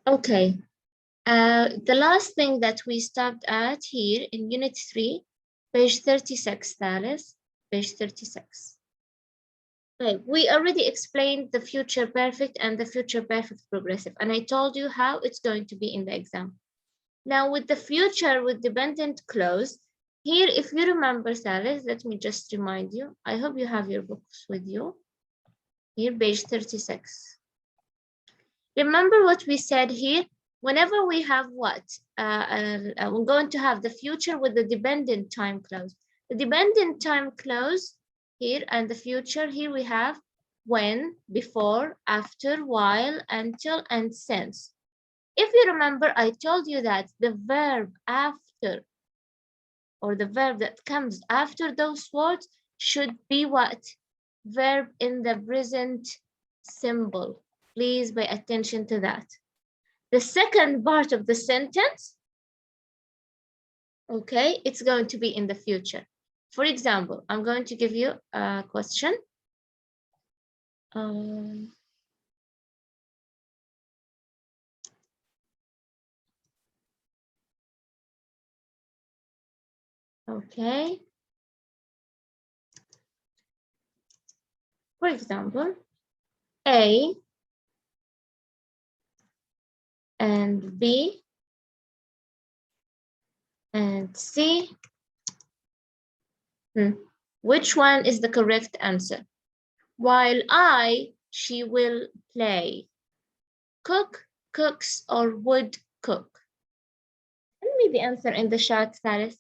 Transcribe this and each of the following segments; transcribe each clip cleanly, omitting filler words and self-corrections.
Okay. The last thing that we stopped at here in Unit 3, page 36, Thalys, page 36. Okay, we already explained the future perfect and the future perfect progressive, and I told you how it's going to be in the exam. Now with the future with dependent clause, here, if you remember, Thalys, let me just remind you. I hope you have your books with you. Here, page 36. Remember what we said here? Whenever we have what? We're going to have the future with the dependent time clause. The dependent time clause here and the future, here we have when, before, after, while, until, and since. If you remember, I told you that the verb after, or the verb that comes after those words should be what? Verb in the present simple. Please pay attention to that. The second part of the sentence, okay, it's going to be in the future. For example, I'm going to give you a question. Okay. For example, A and B and C. Which one is the correct answer? While she will play. Cook, cooks, or would cook? Tell me the answer in the chat, Thalys.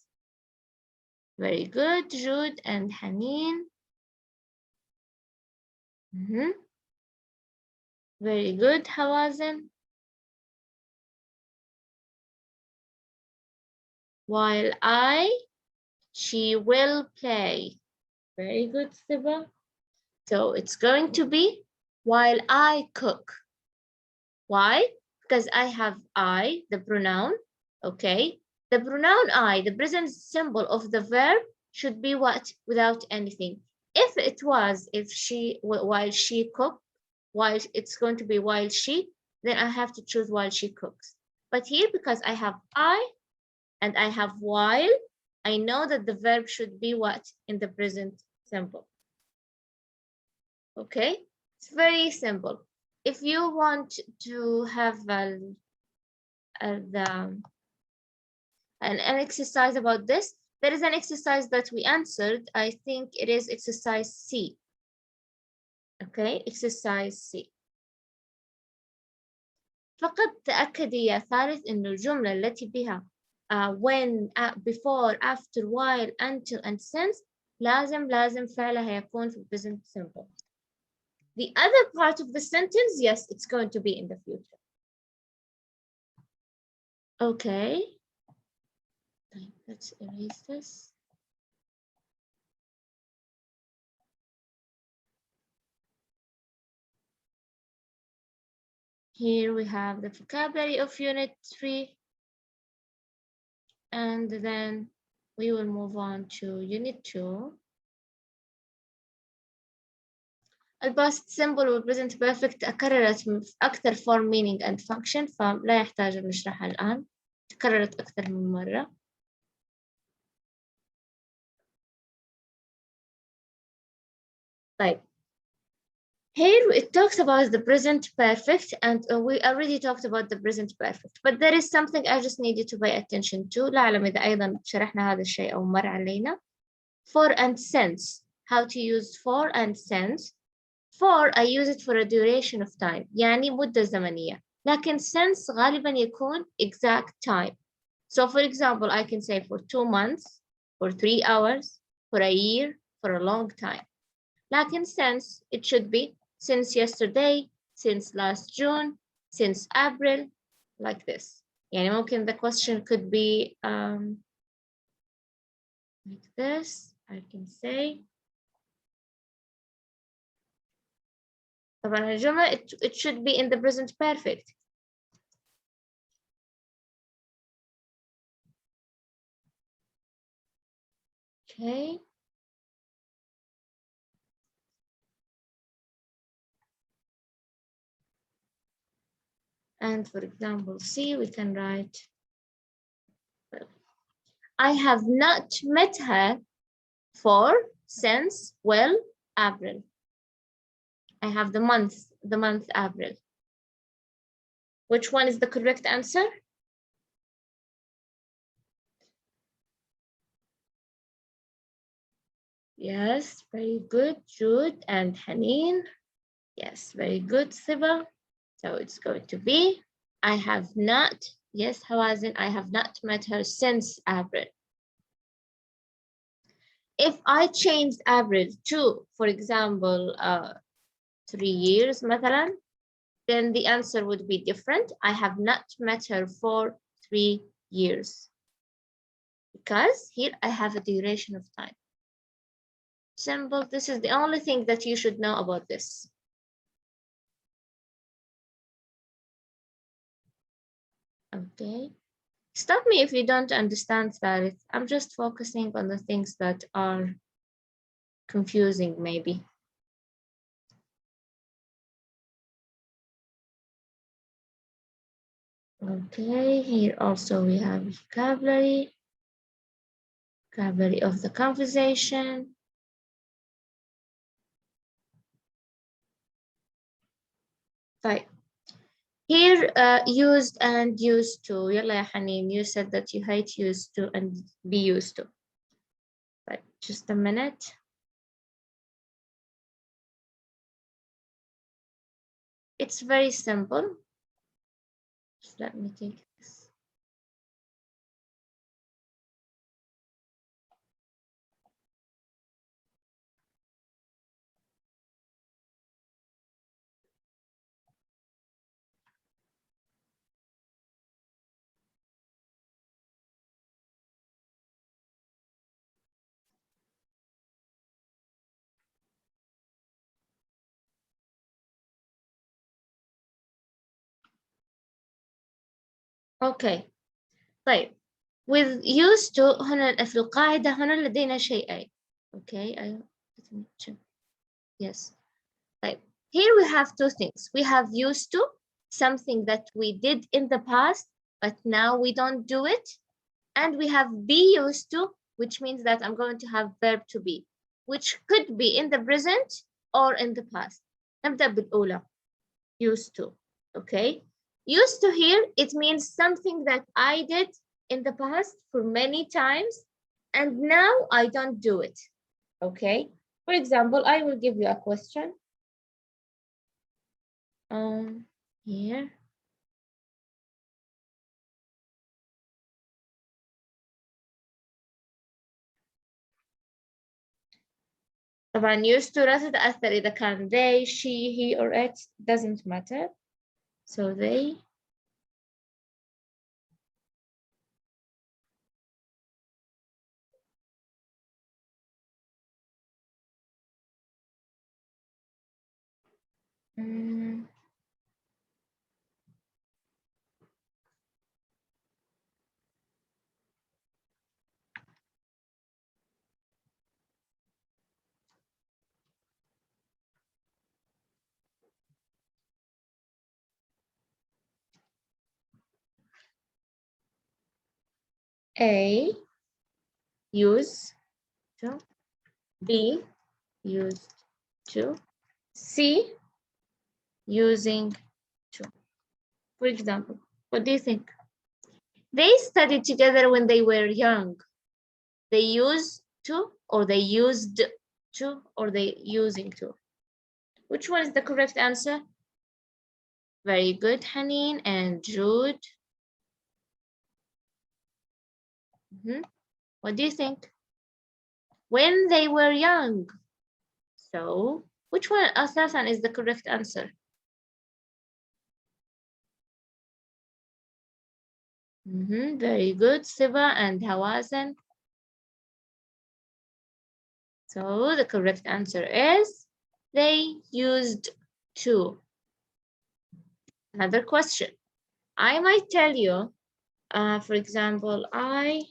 Very good, Jude and Haneen. Very good, Hawazin. While she will play. Very good, Siba. So it's going to be while I cook. Why? Because I have the pronoun, okay? The pronoun the present symbol of the verb should be what? Without anything. If it was, while she cooked, while it's going to be while she, then I have to choose while she cooks. But here, because I have and I have while, I know that the verb should be what? In the present simple. Okay? It's very simple. If you want to have an exercise about this, there is an exercise that we answered. I think it is exercise C. Okay, exercise C. فقط تأكدي يا ثالث إنه الجملة التي بها when, before, after, while, until, and since لازم فعلها يكون في present simple. The other part of the sentence, yes, it's going to be in the future. Okay. Let's erase this. Here we have the vocabulary of Unit 3. And then we will move on to Unit 2. الباست simple والpresent perfect تكررت أكثر form meaning and function فلا يحتاج نشرحها الآن. تكررت أكثر من مرة. طيب. Here it talks about the present perfect and we already talked about the present perfect. But there is something I just need you to pay attention to. لا أعلم إذا أيضا شرحنا هذا الشيء أو مر علينا. For and since. How to use for and since. For I use it for a duration of time يعني مدة زمنية لكن since غالبا يكون exact time. So for example I can say for 2 months, for 3 hours, for a year, for a long time. لكن since it should be since yesterday, since last June, since April, like this. يعني ممكن the question could be like this. I can say طبعا الجملة it should be in the present perfect. Okay. And for example, C, we can write, I have not met her since, well, April. I have the month April. Which one is the correct answer? Yes, very good, Jude and Haneen. Yes, very good, Siba. So it's going to be, I have not, yes, Hawazin, I have not met her since April. If I changed April to, for example, 3 years, مثلا, then the answer would be different. I have not met her for 3 years. Because here I have a duration of time. Simple, this is the only thing that you should know about this. Okay. Stop me if you don't understand that. I'm just focusing on the things that are confusing, maybe. Okay, here also we have vocabulary of the conversation. Right. Here, used and used to. Yalla ya Haneen, you said that you hate used to and be used to. Right, just a minute. It's very simple. Just let me take this. Okay. طيب. With used to هنا في القاعدة هنا لدينا شيئين. Okay. Yes. طيب. Here we have two things. We have used to, something that we did in the past, but now we don't do it. And we have be used to, which means that I'm going to have verb to be, which could be in the present or in the past. نبدأ بالأولى. Used to. Okay. Used to here, it means something that I did in the past for many times, and now I don't do it. Okay. For example, I will give you a question. Here. طبعا used to لا تتأثر إذا كان they, she, he, or it, doesn't matter. So they. A, used to. B, used to. C, using to. For example, what do you think? They studied together when they were young. They used to, or they used to, or they using to. Which one is the correct answer? Very good, Haneen and Jude. What do you think? When they were young. So, which one, Asasan, is the correct answer? Very good, Siba and Hawazan. So the correct answer is they used to. Another question. I might tell you, for example, I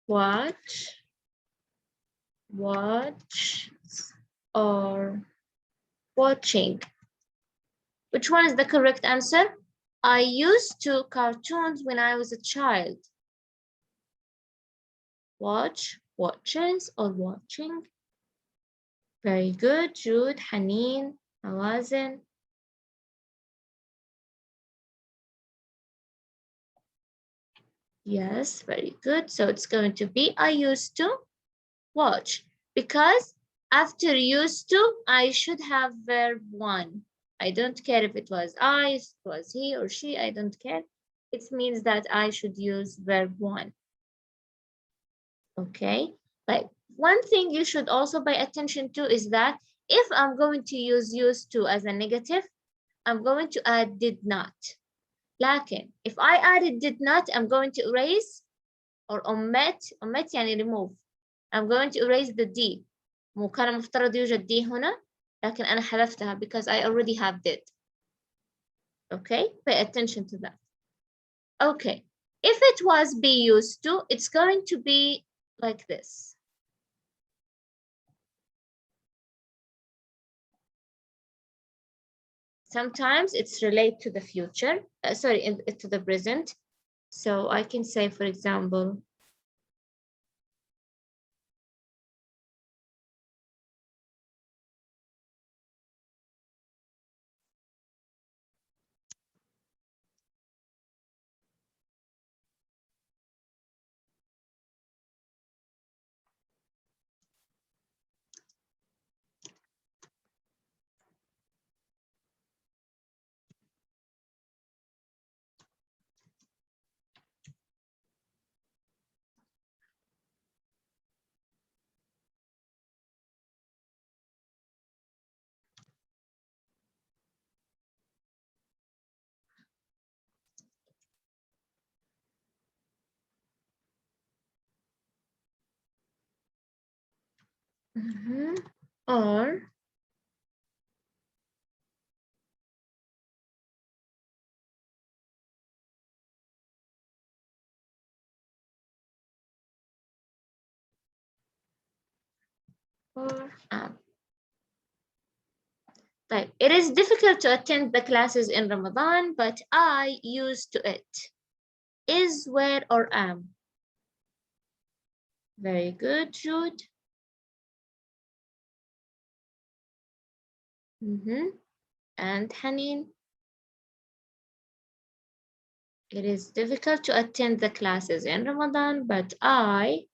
Watch, or watching. Which one is the correct answer? I used to cartoons when I was a child. Watch, watches, or watching? Very good, Jude, Haneen, Hawazin. Yes, very good. So it's going to be I used to watch, because after used to, I should have verb 1. I don't care if it was I, it was he or she, I don't care. It means that I should use verb 1. Okay, like one thing you should also pay attention to is that if I'm going to use used to as a negative, I'm going to add did not. لكن if I added did not, I'm going to erase or omit يعني remove. I'm going to erase the D. مو كان مفترض يوجد D هنا، لكن أنا حذفتها because I already have did. Okay, pay attention to that. Okay, if it was be used to, it's going to be like this. Sometimes it's related to the future, to the present. So I can say, for example, or طيب, it is difficult to attend the classes in Ramadan, but I used to it. Is, where, or am? Very good, Jude. And Haneen? It is difficult to attend the classes in Ramadan, but I.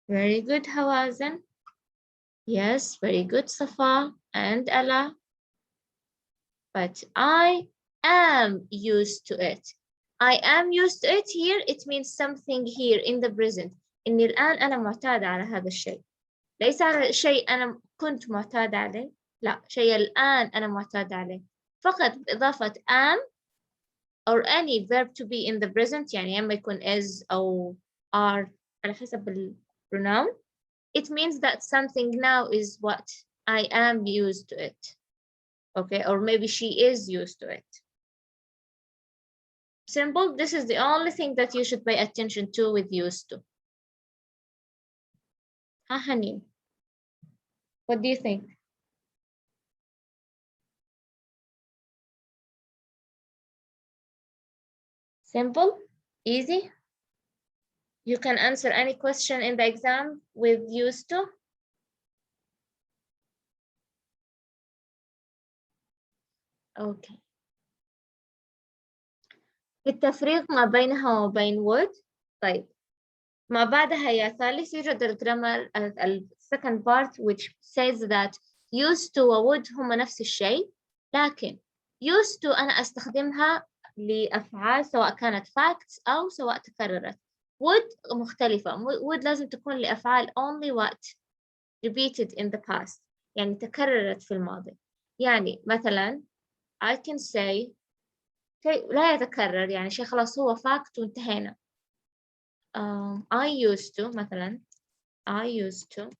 Very good, Hawazin. Yes, very good, Safa and Ella. But I am used to it. I am used to it here, it means something here in the present. إني الآن أنا معتادة على هذا الشيء. ليس على شيء أنا كنت معتادة عليه. لا، شيء الآن أنا معتادة عليه. فقط بإضافة am or any verb to be in the present، يعني إما يكون is أو are على حسب pronoun. It means that something now is what I am used to it. Okay, or maybe she is used to it. Simple. This is the only thing that you should pay attention to with used to. Haneen, what do you think? Simple? Easy? You can answer any question in the exam with used to? Okay. التفريق ما بينها وبين would. طيب. ما بعدها يا ثالث يوجد الجرامر second part which says that used to و would هما نفس الشيء، لكن used to أنا أستخدمها لأفعال سواء كانت facts أو سواء تكررت. would مختلفة. would لازم تكون لأفعال only what repeated in the past، يعني تكررت في الماضي. يعني مثلا I can say شيء لا يتكرر، يعني شيء خلاص هو fact وانتهينا. I used to مثلا I used to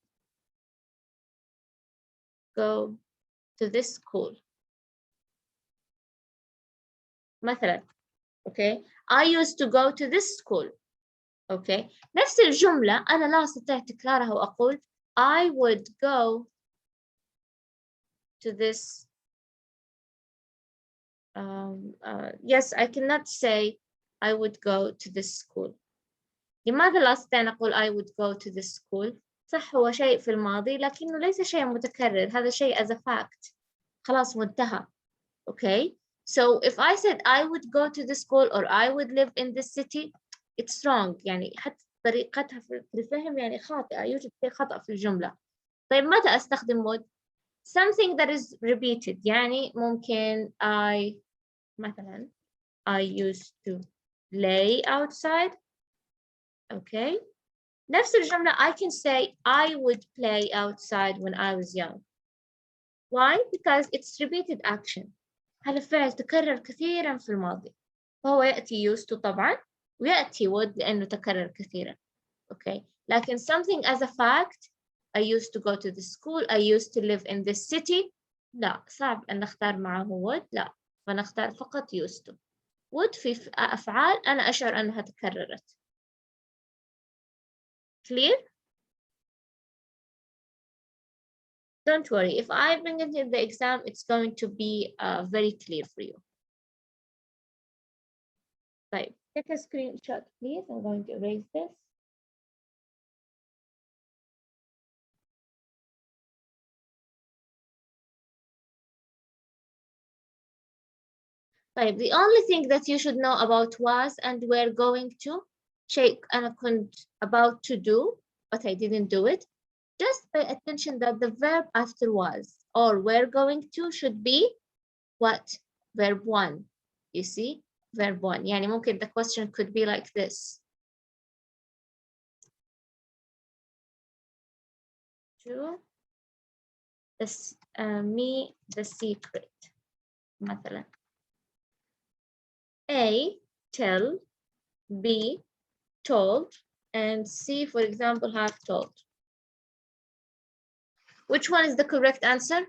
go to this school مثلا. okay, I used to go to this school. okay, نفس الجملة أنا لا أستطيع تكرارها وأقول I would go to this. Yes, I cannot say I would go to this school. لماذا لا أستطيع أن أقول I would go to this school؟ صح هو شيء في الماضي لكنه ليس شيء متكرر، هذا شيء as a fact. خلاص منتهى. okay, so if I said I would go to the school or I would live in this city, it's wrong. يعني حتى طريقتها في الفهم يعني خاطئة، يوجد شيء خطأ في الجملة. طيب متى أستخدم would؟ something that is repeated. يعني ممكن مثلا I used to play outside. okay, نفس الجملة I can say I would play outside when I was young. why? because it's repeated action. هذا فعل تكرر كثيرا في الماضي، فهو يأتي used to طبعا ويأتي would لأنه تكرر كثيرا. okay, لكن something as a fact I used to go to the school, I used to live in this city، لا صعب أن نختار معه would، لا فنختار فقط used to. would في أفعال أنا أشعر أنها تكررت. clear؟ don't worry, if I bring it in the exam it's going to be very clear for you. طيب take a screenshot please. I'm going to erase this. طيب the only thing that you should know about was and were going to شيء أنا كنت about to do but I didn't do it. Just pay attention that the verb after was or were going to should be what? verb 1. you see, verb 1. يعني ممكن the question could be like this. to me the secret مثلا. A, tell, B, told, and C, for example, have told. Which one is the correct answer?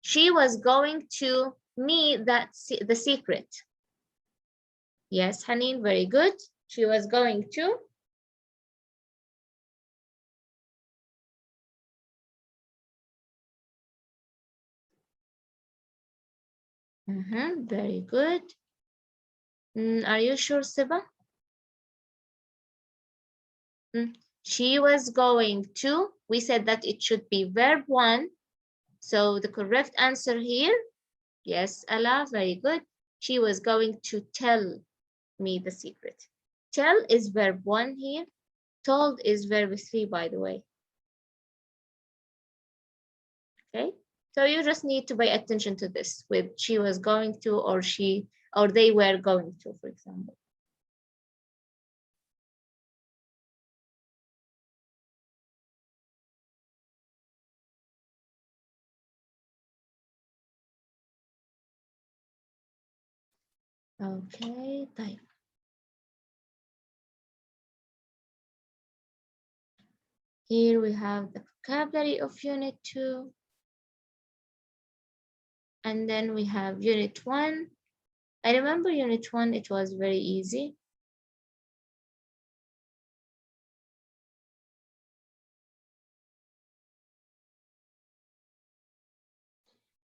She was going to me the secret. Yes, Haneen, very good. She was going to. Very good. Are you sure, Siba? She was going to. We said that it should be verb 1. So the correct answer here, yes, Ella, very good. She was going to tell me the secret. Tell is verb 1 here. Told is verb 3, by the way. Okay, so you just need to pay attention to this with she was going to or they were going to, for example. Okay, طيب. Here we have the vocabulary of Unit 2. And then we have Unit 1. I remember Unit 1, it was very easy.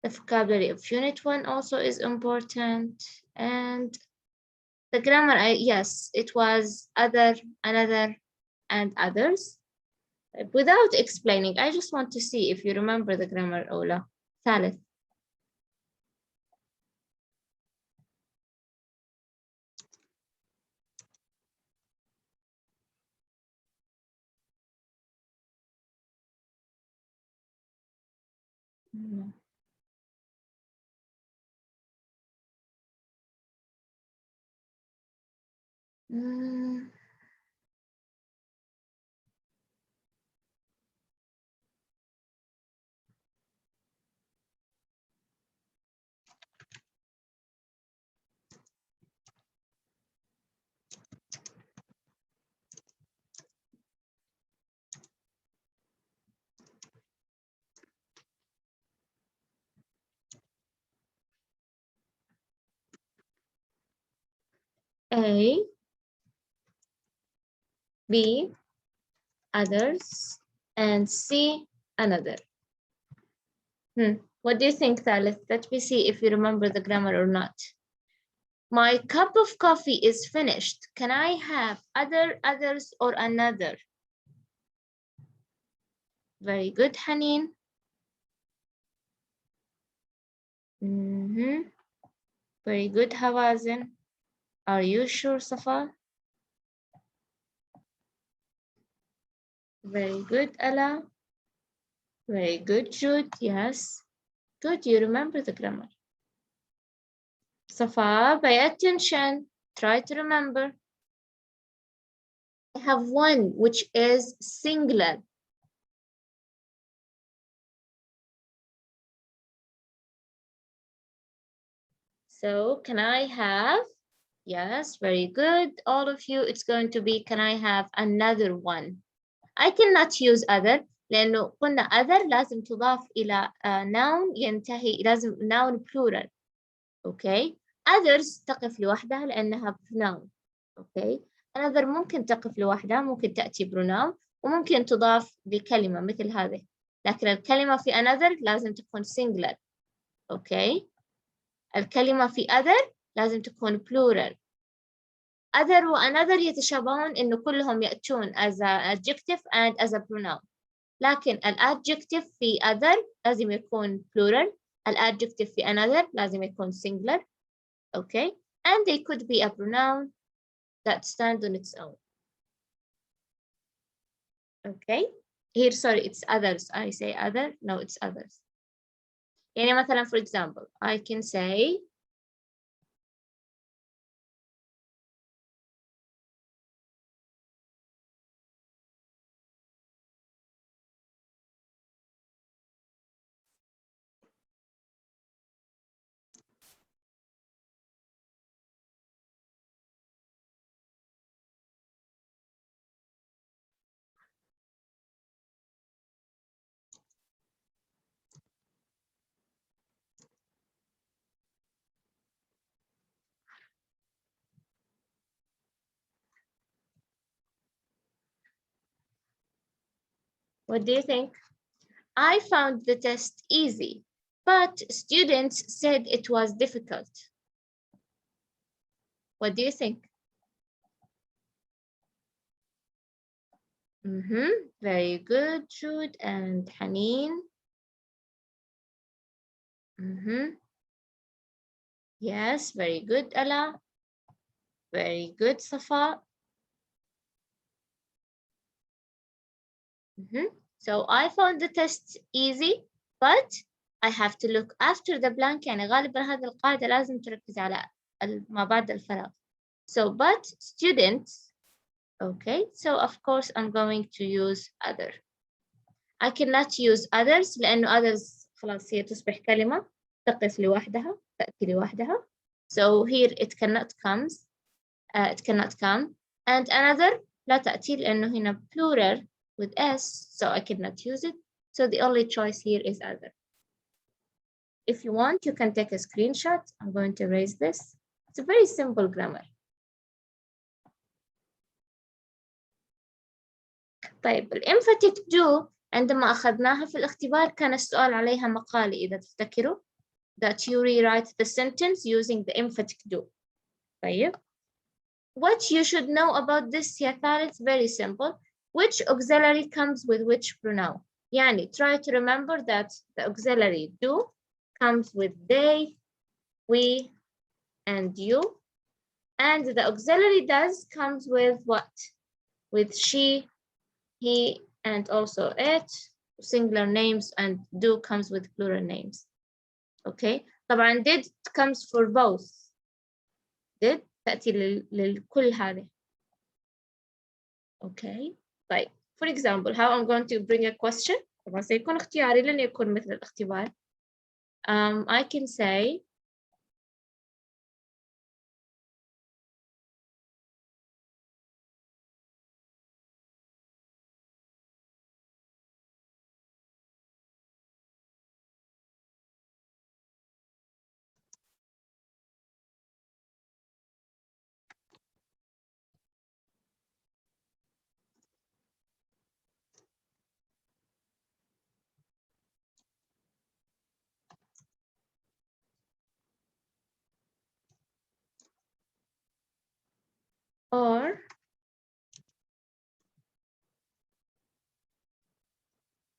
The vocabulary of Unit 1 also is important. And the grammar, yes, it was other, another, and others. Without explaining, I just want to see if you remember the grammar, Ola. ثالث. A, B, others, and C, another. What do you think, Thalith? Let me see if you remember the grammar or not. My cup of coffee is finished. Can I have other, others, or another? Very good, Haneen. Very good, Hawazin. Are you sure, Safa? Very good, Ella. Very good, Jude. Yes. Good, you remember the grammar. Safa, pay attention. Try to remember. I have one, which is singular. So, can I have? Yes, very good. All of you, it's going to be, can I have another one? I cannot use other لأنه قلنا other لازم تضاف إلى noun ينتهي لازم noun plural. Okay. Others تقف لوحدها لأنها pronoun. Okay. another ممكن تقف لوحدها ممكن تأتي pronoun وممكن تضاف بكلمة مثل هذه. لكن الكلمة في another لازم تكون singular. Okay. الكلمة في other لازم تكون plural. other و another يتشابهون إنه كلهم يأتون as a adjective and as a pronoun. لكن الadjective في other لازم يكون plural. الadjective في another لازم يكون singular. Okay. And they could be a pronoun that stands on its own. Okay. Here, sorry, it's others. I say other. No, it's others. يعني مثلا, for example, I can say what do you think? I found the test easy, but students said it was difficult. What do you think? Very good, Jude and Haneen. Yes, very good, Ella. Very good, Safa. So I found the test easy, but I have to look after the blank. يعني غالبا هذه القاعدة لازم تركز على ما بعد الفراغ. So, but students, okay, so of course I'm going to use other. I cannot use others لأنه others خلاص هي تصبح كلمة تقف لوحدها تأتي لوحدها. So here it cannot come. And another لا تأتي لأنه هنا plural with S, so I cannot use it. So the only choice here is other. If you want, you can take a screenshot. I'm going to erase this. It's a very simple grammar. طيب, الemphatic do عندما أخذناها في الاختبار كان السؤال عليها مقالي إذا تفتكروا. That you rewrite the sentence using the emphatic do. طيب. What you should know about this يا ثالث, very simple. Which auxiliary comes with which pronoun? يعني try to remember that the auxiliary do comes with they, we, and you. And the auxiliary does comes with what? With she, he, and also it. Singular names, and do comes with plural names. Okay. طبعا did comes for both. did تأتي للكل هذه. Okay. طيب. For example, how I'm going to bring a question. طبعا سيكون اختياري لن يكون مثل الاختبار. I can say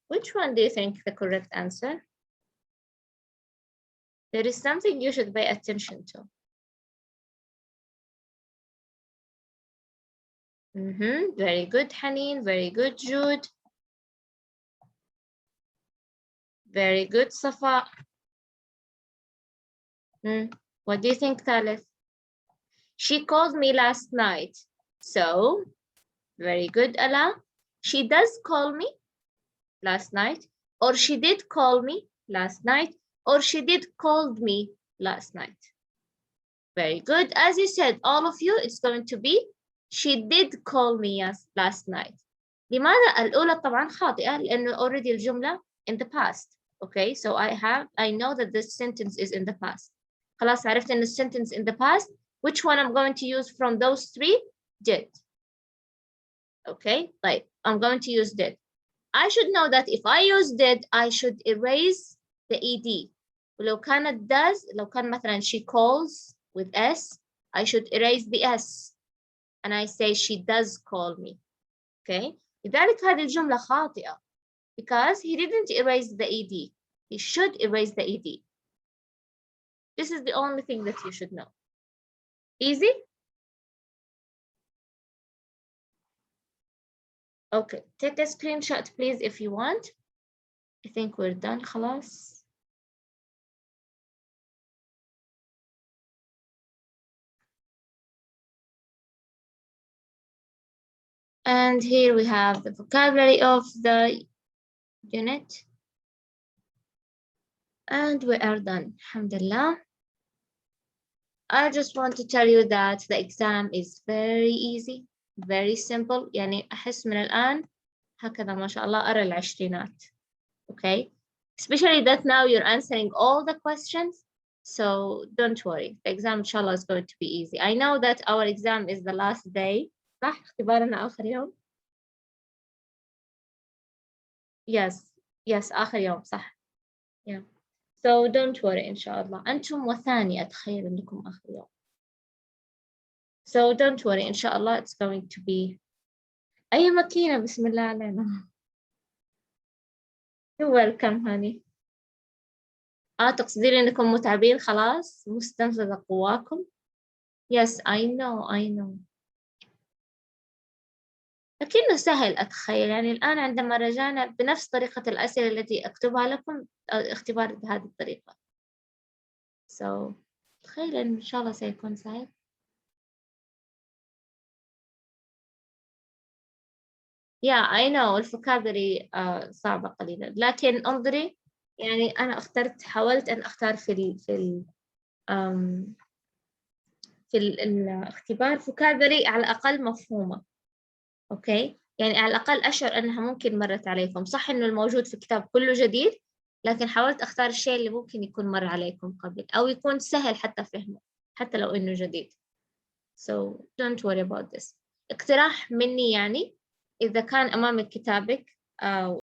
Which one do you think the correct answer? There is something you should pay attention to. Very good, Haneen. Very good, Jude. Very good, Safa. What do you think, Thalith? She called me last night. So, very good, Ala. She does call me last night, or she did call me last night, or she did called me last night. Very good. As you said, all of you, it's going to be she did call me last night. لماذا الأولى طبعا خاطئة لأنه already الجملة in the past. Okay, so I know that this sentence is in the past. خلاص عرفت إن sentence in the past. Which one I'm going to use from those three? Did. Okay, like I'm going to use did. I should know that if I use did, I should erase the ed. ولو كانت does, لو كان مثلا she calls with s, I should erase the s and I say she does call me. Okay, لذلك هذه الجملة خاطئة because he didn't erase the ed. He should erase the ed. This is the only thing that you should know. Easy? Okay, take a screenshot please if you want. I think we're done خلاص. And here we have the vocabulary of the unit. And we are done, alhamdulillah. I just want to tell you that the exam is very easy, very simple. يعني أحس من الآن هكذا ما شاء الله أرى العشرينات. Okay, especially that now you're answering all the questions. So don't worry, the exam inshallah is going to be easy. I know that our exam is the last day. صح اختبارنا آخر يوم. Yes آخر يوم صح. Yeah. So don't worry إن شاء الله. أنتم وثاني أتخيل أنكم آخر يوم. So don't worry إن شاء الله it's going to be. أي ماكينة بسم الله علينا. You're welcome honey. تقصدين أنكم متعبين خلاص مستنفذة قواكم. Yes I know. لكنه سهل أتخيل يعني الآن عندما رجعنا بنفس طريقة الأسئلة التي أكتبها لكم اختبار بهذه الطريقة. So تخيل إن شاء الله سيكون سهل. Yeah I know الفوكابري صعبة قليلا لكن انظري يعني أنا حاولت أن أختار في الاختبار فوكابري على الأقل مفهومة. أوكي يعني على الأقل أشعر أنها ممكن مرت عليكم. صح إنه الموجود في الكتاب كله جديد لكن حاولت أختار الشيء اللي ممكن يكون مر عليكم قبل أو يكون سهل حتى فهمه حتى لو إنه جديد. So don't worry about this. اقتراح مني يعني إذا كان أمامك كتابك